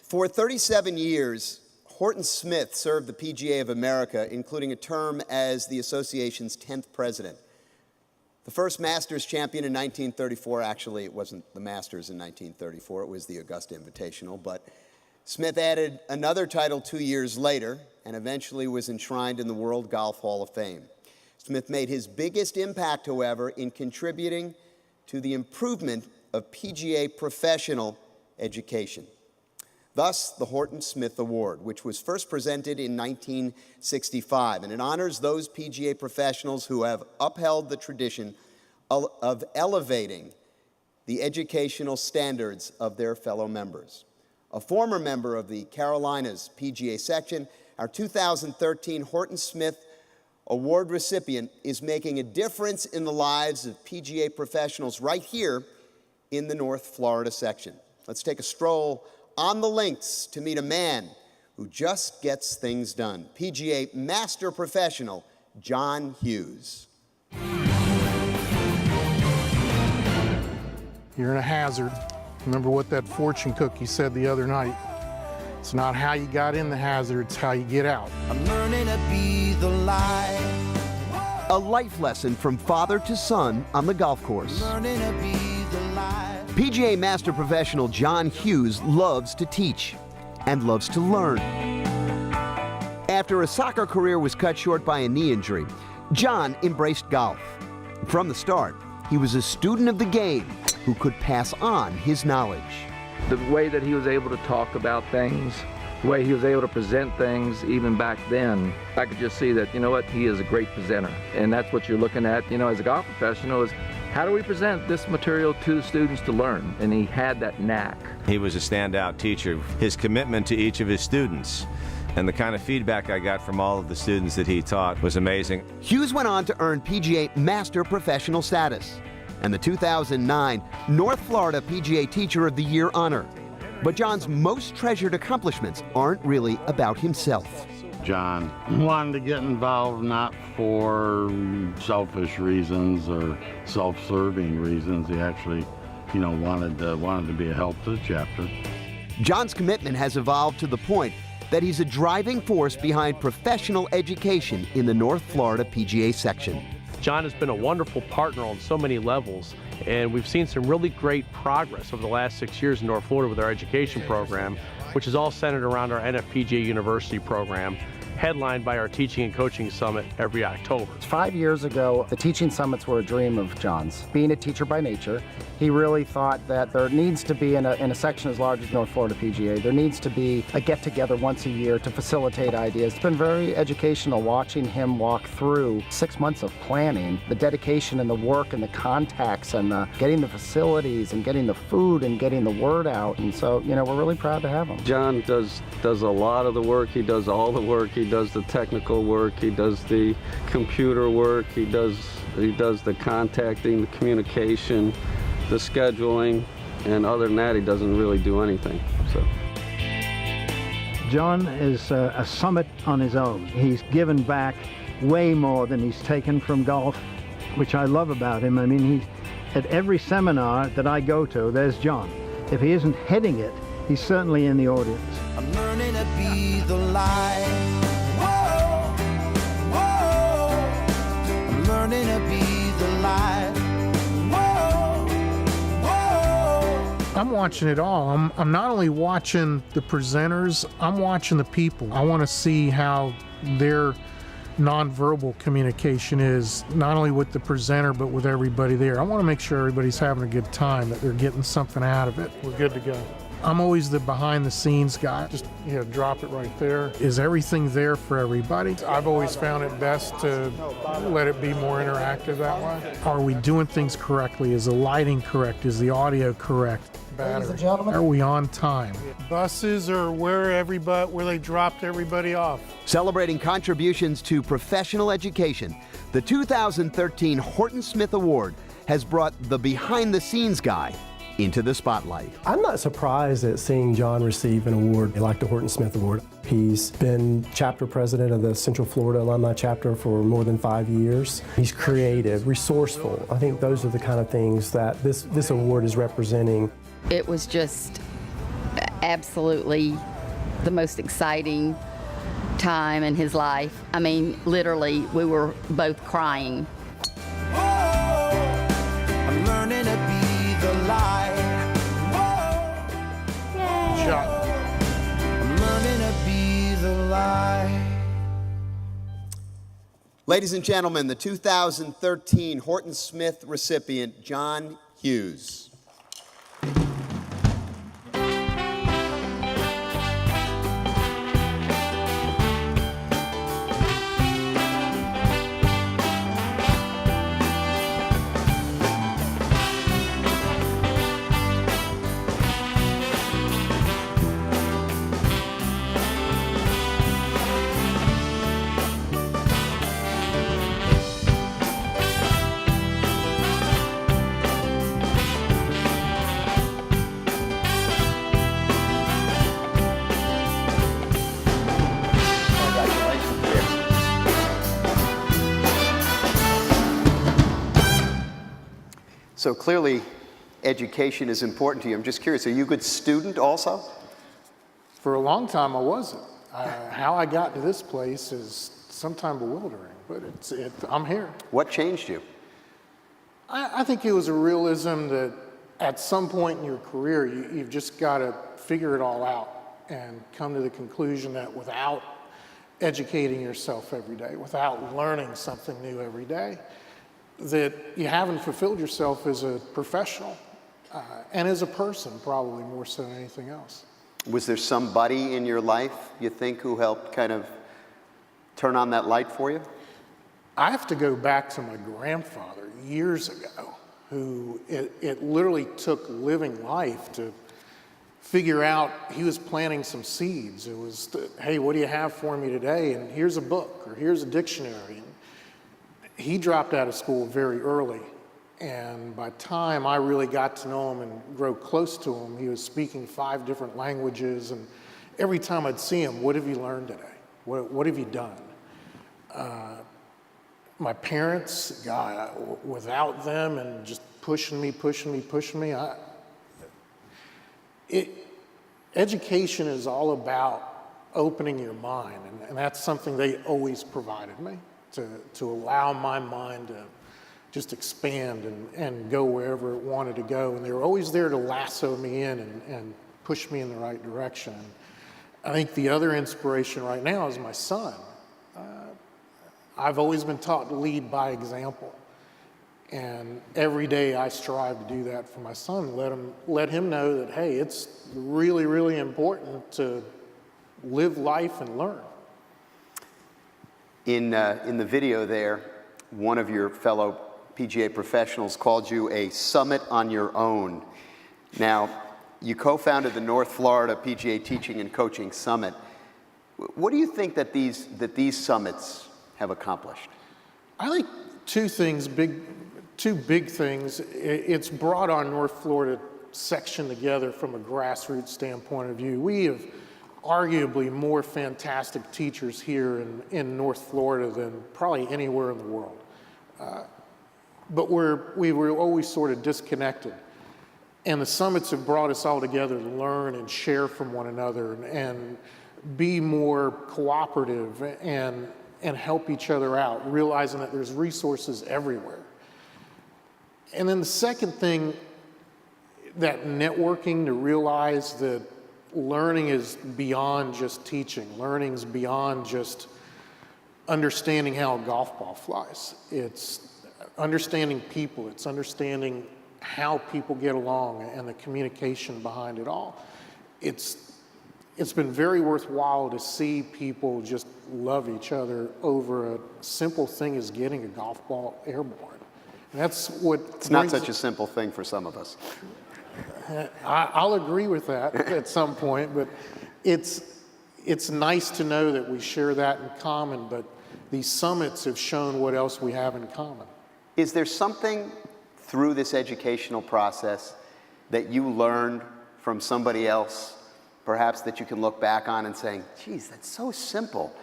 For 37 years, Horton Smith served the PGA of America, including a term as the association's 10th president. The first Masters champion in 1934, actually it wasn't the Masters in 1934, it was the Augusta Invitational, but Smith added another title 2 years later and eventually was enshrined in the World Golf Hall of Fame. Smith made his biggest impact, however, in contributing to the improvement of PGA professional education. Thus, the Horton Smith Award, which was first presented in 1965, and it honors those PGA professionals who have upheld the tradition of elevating the educational standards of their fellow members. A former member of the Carolinas PGA section, our 2013 Horton Smith Award recipient is making a difference in the lives of PGA professionals right here in the North Florida section. Let's take a stroll on the links to meet a man who just gets things done. PGA Master Professional, John Hughes. You're in a hazard. Remember what that fortune cookie said the other night. It's not how you got in the hazard, it's how you get out. I'm learning to be the light. A life lesson from father to son on the golf course. Learning to be the light. PGA Master Professional John Hughes loves to teach and loves to learn. After a soccer career was cut short by a knee injury, John embraced golf. From the start, he was a student of the game who could pass on his knowledge. The way that he was able to talk about things, the way he was able to present things even back then, I could just see that, you know what, he is a great presenter. And that's what you're looking at, you know, as a golf professional is, how do we present this material to students to learn? And he had that knack. He was a standout teacher. His commitment to each of his students and the kind of feedback I got from all of the students that he taught was amazing. Hughes went on to earn PGA Master Professional status and the 2009 North Florida PGA Teacher of the Year honor. But John's most treasured accomplishments aren't really about himself. John wanted to get involved not for selfish reasons or self-serving reasons. He actually, you know, wanted to be a help to the chapter. John's commitment has evolved to the point that he's a driving force behind professional education in the North Florida PGA section. John has been a wonderful partner on so many levels, and we've seen some really great progress over the last 6 years in North Florida with our education program, which is all centered around our NFPGA University program, headlined by our Teaching and Coaching Summit every October. 5 years ago, the teaching summits were a dream of John's. Being a teacher by nature, he really thought that there needs to be, in a section as large as North Florida PGA, there needs to be a get-together once a year to facilitate ideas. It's been very educational watching him walk through 6 months of planning, the dedication and the work and the contacts and getting the facilities and getting the food and getting the word out. And so, you know, we're really proud to have him. John does a lot of the work. He does all the work. He does the technical work. He does the computer work. He does the contacting, the communication, the scheduling, and other than that, he doesn't really do anything. So. John is a summit on his own. He's given back way more than he's taken from golf, which I love about him. I mean, at every seminar that I go to, there's John. If he isn't heading it, he's certainly in the audience. I'm learning to be the light. Whoa, whoa. I'm learning to be the light. Whoa, whoa. I'm watching it all. I'm not only watching the presenters, I'm watching the people. I want to see how their nonverbal communication is, not only with the presenter, but with everybody there. I want to make sure everybody's having a good time, that they're getting something out of it. We're good to go. I'm always the behind-the-scenes guy. Just, you know, drop it right there. Is everything there for everybody? I've always found it best to let it be more interactive that way. Are we doing things correctly? Is the lighting correct? Is the audio correct? Ladies and gentlemen. Are we on time? Buses are where they dropped everybody off. Celebrating contributions to professional education, the 2013 Horton Smith Award has brought the behind-the-scenes guy into the spotlight. I'm not surprised at seeing John receive an award like the Horton Smith Award. He's been chapter president of the Central Florida Alumni Chapter for more than 5 years. He's creative, resourceful. I think those are the kind of things that this award is representing. It was just absolutely the most exciting time in his life. I mean, literally, we were both crying. Oh, I'm learning to be the light. Shot. I'm learning to be the light. Ladies and gentlemen, the 2013 Horton Smith recipient, John Hughes. So clearly, education is important to you. I'm just curious, are you a good student also? For a long time, I wasn't. How I got to this place is sometimes bewildering, but I'm here. What changed you? I think it was a realism that at some point in your career, you've just got to figure it all out and come to the conclusion that without educating yourself every day, without learning something new every day, that you haven't fulfilled yourself as a professional and as a person, probably more so than anything else. Was there somebody in your life, you think, who helped kind of turn on that light for you? I have to go back to my grandfather years ago, who it literally took living life to figure out. He was planting some seeds. It was, hey, what do you have for me today? And here's a book, or here's a dictionary. And he dropped out of school very early. And by the time I really got to know him and grow close to him, he was speaking 5 different languages. And every time I'd see him, what have you learned today? What have you done? My parents, God, without them and just pushing me, education is all about opening your mind. And that's something they always provided me, to allow my mind to just expand and go wherever it wanted to go. And they were always there to lasso me in and push me in the right direction. I think the other inspiration right now is my son. I've always been taught to lead by example. And every day I strive to do that for my son, let him know that, hey, it's really, really important to live life and learn. In the video there, one of your fellow PGA professionals called you a summit on your own. Now, you co-founded the North Florida PGA Teaching and Coaching Summit. What do you think that these summits have accomplished? I think two big things. It's brought our North Florida section together from a grassroots standpoint of view. We have arguably more fantastic teachers here in North Florida than probably anywhere in the world. But we were always sort of disconnected. And the summits have brought us all together to learn and share from one another and be more cooperative and help each other out, realizing that there's resources everywhere. And then the second thing, that networking, to realize that learning is beyond just teaching. Learning is beyond just understanding how a golf ball flies. It's understanding people. It's understanding how people get along and the communication behind it all. It's been very worthwhile to see people just love each other over a simple thing as getting a golf ball airborne. And that's what... It's not such a simple thing for some of us. I'll agree with that at some point, but it's nice to know that we share that in common, but these summits have shown what else we have in common. Is there something through this educational process that you learned from somebody else, perhaps that you can look back on and say, geez, that's so simple,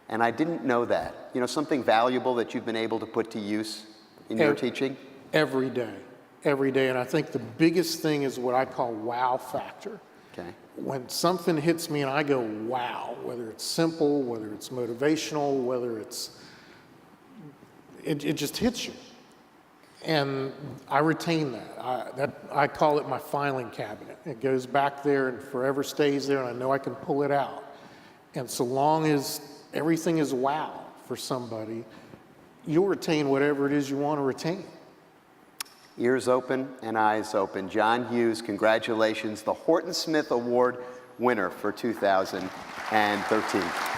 and I didn't know that? You know, something valuable that you've been able to put to use in your teaching? Every day. And I think the biggest thing is what I call wow factor. Okay. when something hits me and I go, wow, whether it's simple, whether it's motivational, whether it's, it just hits you. And I retain that. I call it my filing cabinet. It goes back there and forever stays there, and I know I can pull it out. And so long as everything is wow for somebody, you'll retain whatever it is you want to retain. Ears open and eyes open. John Hughes, congratulations, the Horton Smith Award winner for 2013.